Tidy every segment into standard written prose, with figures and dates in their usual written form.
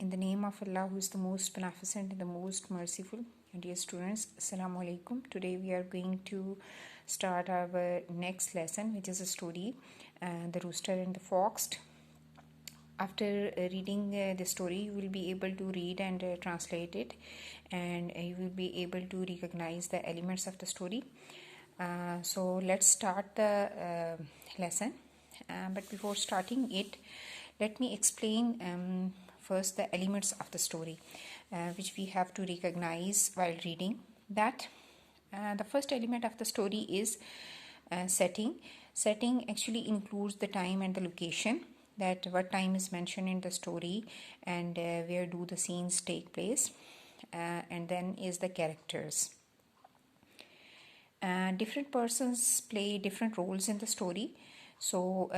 In the name of Allah, who is the most beneficent and the most merciful. Dear students, Assalamu alaikum. Today we are going to start our next lesson, which is a story, The Rooster and the Fox. After reading the story, you will be able to read and translate it, and you will be able to recognize the elements of the story. So let's start the lesson. But before starting it, let me explain first the elements of the story, which we have to recognize while reading. That the first element of the story is setting. Setting actually includes the time and the location, that what time is mentioned in the story and where do the scenes take place, and then is the characters. Different persons play different roles in the story, so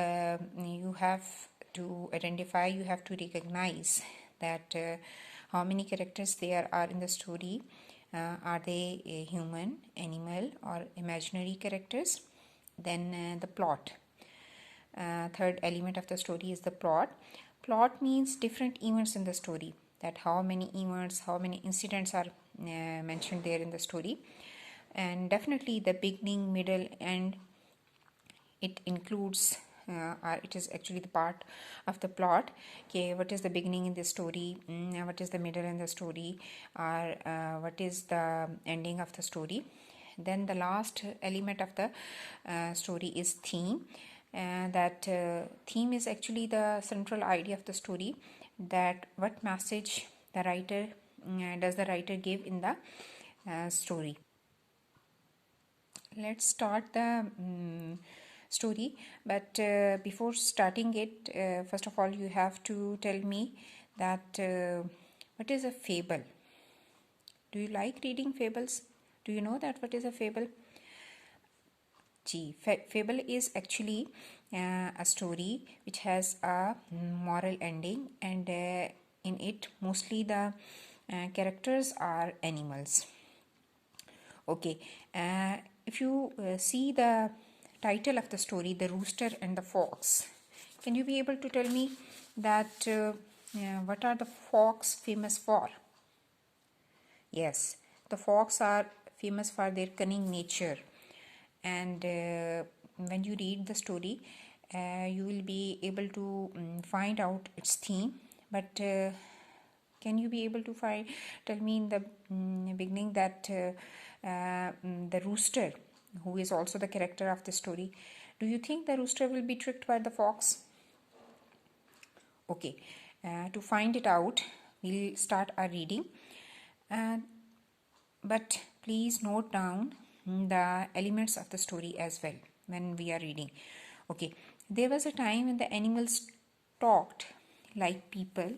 you have to identify, you have to recognize that how many characters there are in the story. Are they a human, animal, or imaginary characters? Then the plot. Third element of the story is the plot. Plot means different events in the story, that how many events, how many incidents are mentioned there in the story. And definitely the beginning, middle, and it includes it is actually the part of the plot. Okay, what is the beginning in the story, what is the middle in the story, or what is the ending of the story. Then the last element of the story is theme. That theme is actually the central idea of the story, that what message the writer does the writer give in the story. Let's start the story, but before starting it, first of all you have to tell me that what is a fable. Do you like reading fables? Do you know that what is a fable? Fable is actually a story which has a moral ending, and in it mostly the characters are animals. Okay, if you see the title of the story, The Rooster and the Fox, can you be able to tell me that what are the fox famous for? Yes, the fox are famous for their cunning nature, and when you read the story, you will be able to find out its theme. But can you be able to tell me in the beginning that the rooster, who is also the character of the story, do you think the rooster will be tricked by the fox? Okay, to find it out, we'll start our reading. But please note down the elements of the story as well when we are reading. Okay, there was a time when the animals talked like people.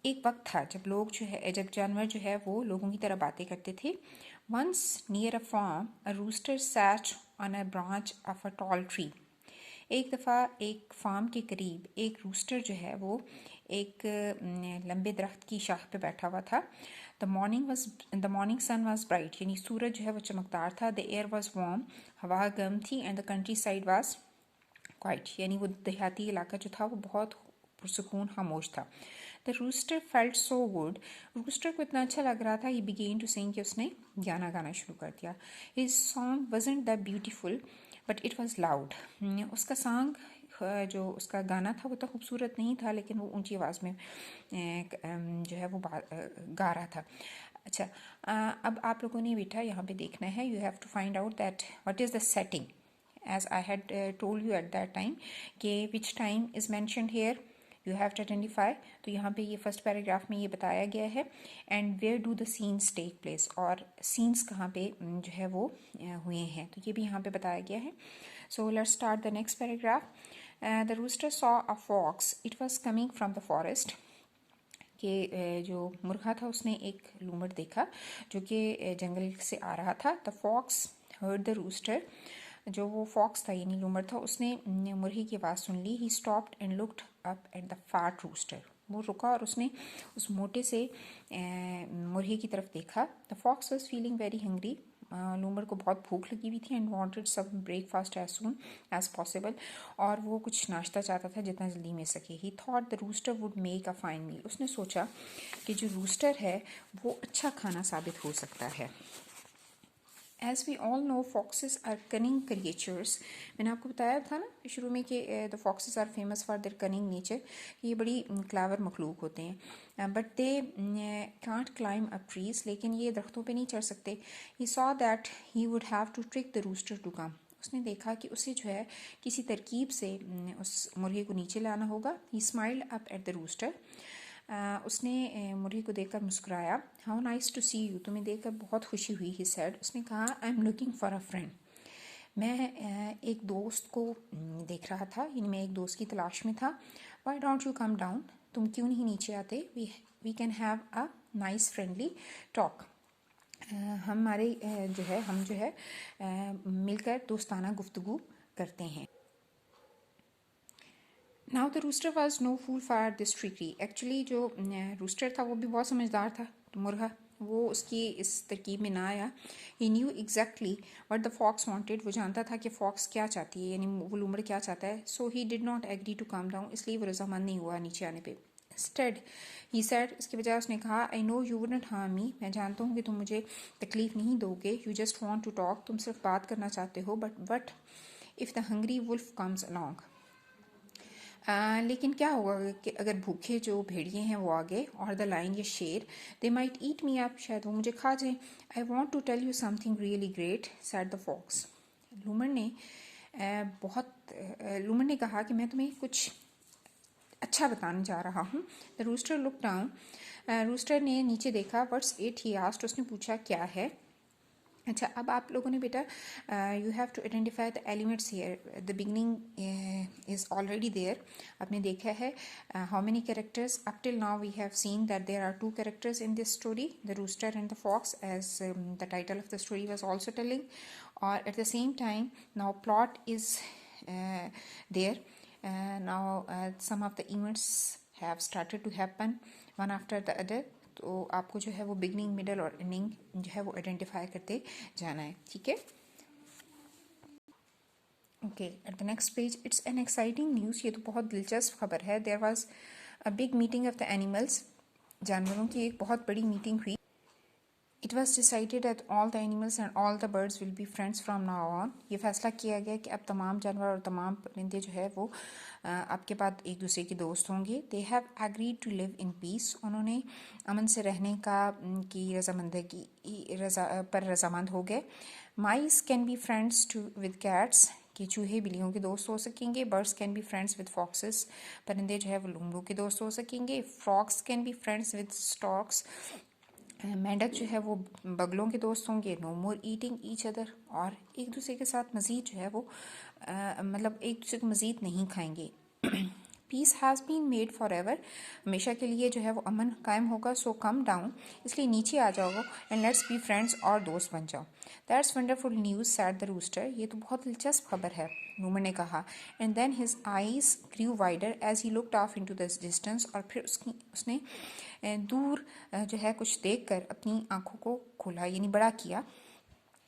एक वक्त था जब लोग जब जानवर जो है वो लोगों की तरह बातें करते थे. Once near a farm, a rooster sat on a branch of a tall tree. एक दफ़ा एक फार्म के करीब एक रूस्टर जो है वो एक लंबे दरख्त की शाख पे बैठा हुआ था. The morning sun was bright, यानी सूरज जो है वो चमकदार था. The air was warm, हवा गर्म थी. And the countryside was quiet, यानी वो देहाती इलाका जो था वो बहुत पुरसुकून खामोश था. The rooster felt so good. Rooster को इतना अच्छा लग रहा था. He began to sing, कि उसने गाना गाना शुरू कर दिया. His song wasn't that beautiful, but it was loud. उसका song जो उसका गाना था वो तो खूबसूरत नहीं था, लेकिन वो ऊंची आवाज़ में जो है वो गा रहा था. अच्छा, अब आप लोगों ने बेटा यहाँ पे देखना है. You have to find out that what is the setting, as I had told you at that time, कि which time is mentioned here. You have to identify. तो यहाँ पे ये फर्स्ट पैराग्राफ में ये बताया गया है. And where do the scenes take place, और सीन्स कहाँ पे जो है वो हुए हैं, तो ये भी यहाँ पे बताया गया है. So let's start the next paragraph. The rooster saw a fox, it was coming from the forest. कि जो मुर्गा था उसने एक लूमड़ देखा जो कि जंगल से आ रहा था. The fox heard the rooster, जो वो फॉक्स था यानी लूमड़ था, उसने मुर्गी की आवाज़ सुन ली. He stopped and looked up at the fat rooster, वो रुका और उसने उस मोटे से मुर्गी की तरफ देखा. The fox was feeling very hungry, लूमड़ को बहुत भूख लगी हुई थी and wanted some breakfast as soon as possible, और वो कुछ नाश्ता चाहता था जितना जल्दी मिल सके. He thought the rooster would make a fine meal. उसने सोचा कि जो रूस्टर है वो अच्छा खाना साबित हो सकता है. As we all know, foxes are cunning creatures. मैंने आपको बताया था ना शुरू में कि the foxes are famous for their cunning nature. ये बड़ी क्लावर मखलूक होते हैं. But they can't climb up trees. लेकिन ये दरख्तों पे नहीं चढ़ सकते. He saw that he would have to trick the rooster to come. उसने देखा कि उसे जो है किसी तरकीब से उस मुर्गे को नीचे लाना होगा. He smiled up at the rooster. उसने मुर्गी को देखकर मुस्कुराया. How nice to see you. तुम्हें देखकर बहुत खुशी हुई. He said. उसने कहा I am looking for a friend. मैं एक दोस्त को देख रहा था, यानी मैं एक दोस्त की तलाश में था. Why don't you come down. तुम क्यों नहीं नीचे आते. We can have a nice friendly talk. हम जो है मिलकर दोस्ताना गुफ्तगू करते हैं. Now the rooster was no fool for this tricky. Actually जो रूस्टर था वो भी बहुत समझदार था. तो मुर्गा वो उसकी इस तरकीब में ना आया. He knew exactly what the fox wanted. वो जानता था कि फॉक्स क्या चाहती है, यानी वो लूमड़ क्या चाहता है. So he did not agree to come down. इसलिए वो रजामंद नहीं हुआ नीचे आने पे. Instead he said. इसके बजाय उसने कहा I know you wouldn't harm me. मैं जानता हूँ कि तुम मुझे तकलीफ नहीं दोगे. You just want to talk. तुम सिर्फ बात करना चाहते हो. But if the hungry wolf comes along. लेकिन क्या होगा कि अगर भूखे जो भेड़िए हैं वो आ गए, और द लाइन या शेर, they might eat me up. शायद वो मुझे खा जाए. I want to tell you something really great said the fox. लूमड़ ने कहा कि मैं तुम्हें कुछ अच्छा बताने जा रहा हूँ. The rooster look down. Rooster ने नीचे देखा. What's it. He asked. उसने पूछा क्या है. अच्छा, अब आप लोगों ने बेटा you have to identify the elements here. The beginning is already there. आपने देखा है how many characters. Up till now we have seen that there are 2 characters in this story, the rooster and the fox, as the title of the story was also telling. और at the same time now plot is there. Now some of the events have started to happen one after the other. तो आपको जो है वो beginning, middle और ending जो है वो आइडेंटिफाई करते जाना है. ठीक है. Okay, at the next page it's an exciting news. ये तो बहुत दिलचस्प खबर है. There was a big meeting of the animals. जानवरों की एक बहुत बड़ी मीटिंग हुई. It was decided that all the animals and all the birds will be friends from now on. ये फैसला किया गया कि अब तमाम जानवर और तमाम परिंदे जो है वो आपके बाद एक दूसरे के दोस्त होंगे. They have agreed to live in peace. उन्होंने अमन से रहने का की रजामंद हो गए. Mice can be friends with cats. कि चूहे बिल्लियों के दोस्त हो सकेंगे. Birds can be friends with foxes. परिंदे जो है वो लोमड़ों के दोस्त हो सकेंगे. Frogs can be friends with storks. मेंढक जो है वो बगलों के दोस्त होंगे. नो मोर ईटिंग ईच अदर. और एक दूसरे के साथ मज़ीद जो है वो मतलब एक दूसरे को मज़ीद नहीं खाएंगे. Peace has been made forever. हमेशा के लिए जो है वो अमन कायम होगा. So come down. इसलिए नीचे आ जाओ एंड लेट्स बी फ्रेंड्स, और दोस्त बन जाओ. That's wonderful news said the rooster. ये तो बहुत दिलचस्प खबर है, लूमड़ ने कहा. And then his eyes grew wider as he looked off into the distance. और फिर उसने दूर जो है कुछ देखकर अपनी आंखों को खोला, यानी बड़ा किया.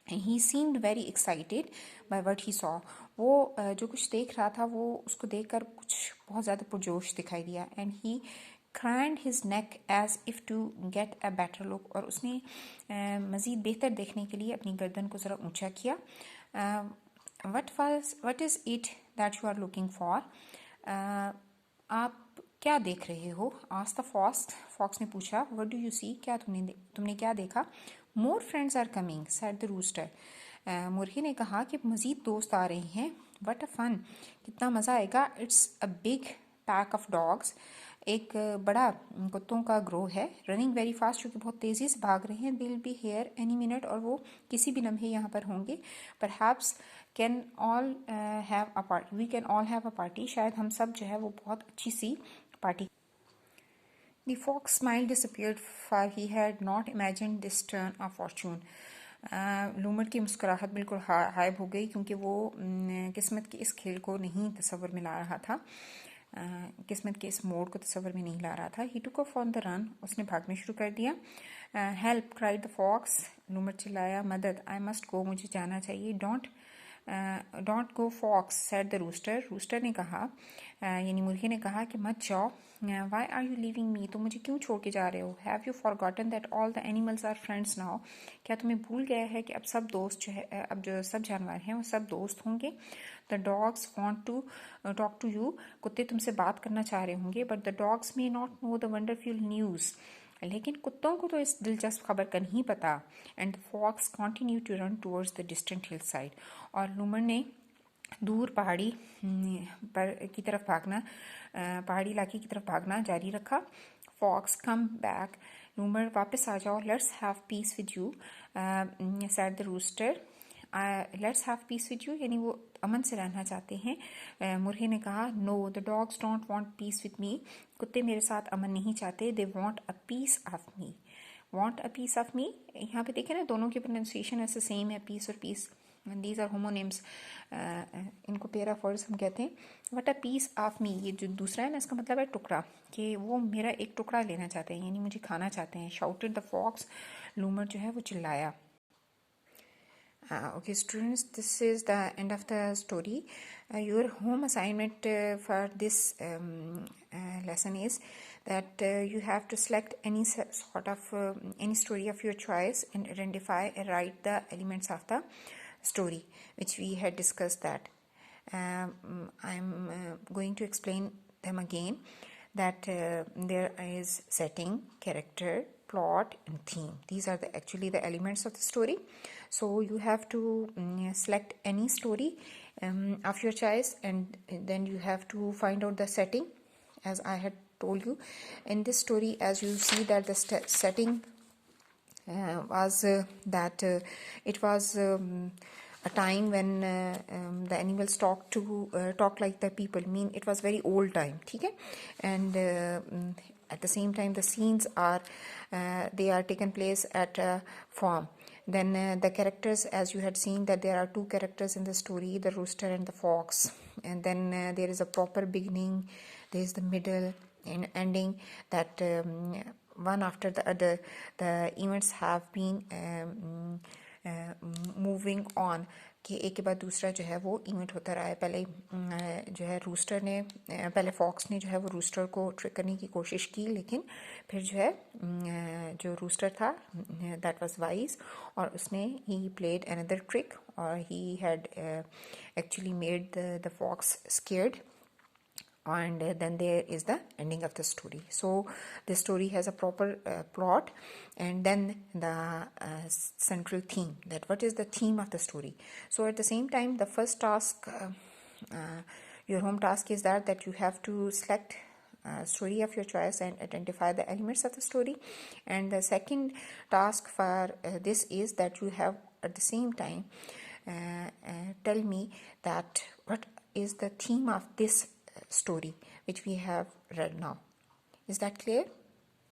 He seemed very excited by what he saw. वो जो कुछ देख रहा था वो उसको देखकर कुछ बहुत ज़्यादा पुरजोश दिखाई दिया. And he craned his neck as if to get a better look. और उसने मज़ीद बेहतर देखने के लिए अपनी गर्दन को ज़रा ऊंचा किया. What is it that you are looking for. आप क्या देख रहे हो. आस्क्ड द फॉक्स ने पूछा. What do you see. क्या तुमने क्या देखा. More friends are coming said the rooster. मुर्गी ने कहा कि मज़ीद दोस्त आ रहे हैं. What a fun. कितना मज़ा आएगा. It's a big pack of dogs. एक बड़ा कुत्तों का ग्रोह है. रनिंग वेरी फास्ट, जो कि बहुत तेज़ी से भाग रहे हैं. They will be here any minute. और वो किसी भी लम्हे यहाँ पर होंगे. Perhaps can all have a party. We can all have a party. शायद हम सब जो है वो बहुत अच्छी सी party. The fox smile disappeared, for he had not imagined this turn of fortune. लूमड़ की मुस्कुराहट बिल्कुल गायब हो गई, क्योंकि वो किस्मत के इस खेल को नहीं तस्वर में ला रहा था. किस्मत के इस मोड़ को तस्वर में नहीं ला रहा था. He took off on the run. उसने भागना शुरू कर दिया. Help cried the fox. लूमड़ चिल्लाया, मदद, आई मस्ट गो, मुझे जाना चाहिए। Don't go fox, said the rooster, rooster ने कहा, यानी मुर्गी ने कहा कि मत जाओ। Why are you leaving me, तो मुझे क्यों छोड़ के जा रहे हो। Have you forgotten that all the animals are friends now, क्या तुम्हें भूल गया है कि अब सब दोस्त जो है, अब जो सब जानवर हैं वो सब दोस्त होंगे। The dogs want to talk to you, कुत्ते तुमसे बात करना चाह रहे होंगे। But the dogs may not know the wonderful news, लेकिन कुत्तों को तो इस दिलचस्प खबर का नहीं पता। And the fox continue to run towards the distant hill side, और लूमड़ ने दूर पहाड़ी पर की तरफ भागना, पहाड़ी इलाके की तरफ भागना जारी रखा। फॉक्स कम बैक, लूमड़ वापस आ जाओ। Let's have peace with you, said the rooster, let's have peace with you, यानी वो अमन से रहना चाहते हैं। मुर्गे ने कहा, no the dogs don't want peace with me, कुत्ते मेरे साथ अमन नहीं चाहते। They want a piece of me, want a piece of me, यहाँ पे देखें ना दोनों की प्रोनाउंसिएशन ऐसे सेम है, पीस और पीस, दीज आर होमोनेम्स, इनको पेयर ऑफ वर्ड्स हम कहते हैं। What a piece of me, ये जो दूसरा है ना इसका मतलब है टुकड़ा, कि वो मेरा एक टुकड़ा लेना चाहते हैं, यानी मुझे खाना चाहते हैं। शाउटेड द फॉक्स, लूमड़ जो है वो चिल्लाया। Okay, students, this is the end of the story. Your home assignment for this lesson is that you have to select any sort of any story of your choice and identify and write the elements of the story, which we had discussed that. I'm going to explain them again. That there is setting, character, plot, and theme. These are actually the elements of the story. So you have to select any story of your choice, and then you have to find out the setting, as I had told you. In this story, as you see that the setting was that it was a time when the animals talk like the people, mean it was very old time, okay? And at the same time the scenes are they are taken place at a farm. Then the characters, as you had seen that there are two characters in the story, the rooster and the fox, and then there is a proper beginning, there is the middle and ending, that one after the other the events have been moving on, कि एक के बाद दूसरा जो है वो event होता रहा है। पहले जो है रूस्टर ने, पहले फॉक्स ने जो है वो रूस्टर को ट्रिक करने की कोशिश की, लेकिन फिर जो है जो रूस्टर था दैट वाज वाइज, और उसने ही प्लेड अनदर ट्रिक, और he had actually made the fox scared. And then there is the ending of the story. So the story has a proper plot, and then the central theme, that what is the theme of the story. So at the same time, the first task, your home task is that you have to select a story of your choice and identify the elements of the story. And the second task for this is that you have at the same time tell me that what is the theme of this story which we have read now. Is that clear?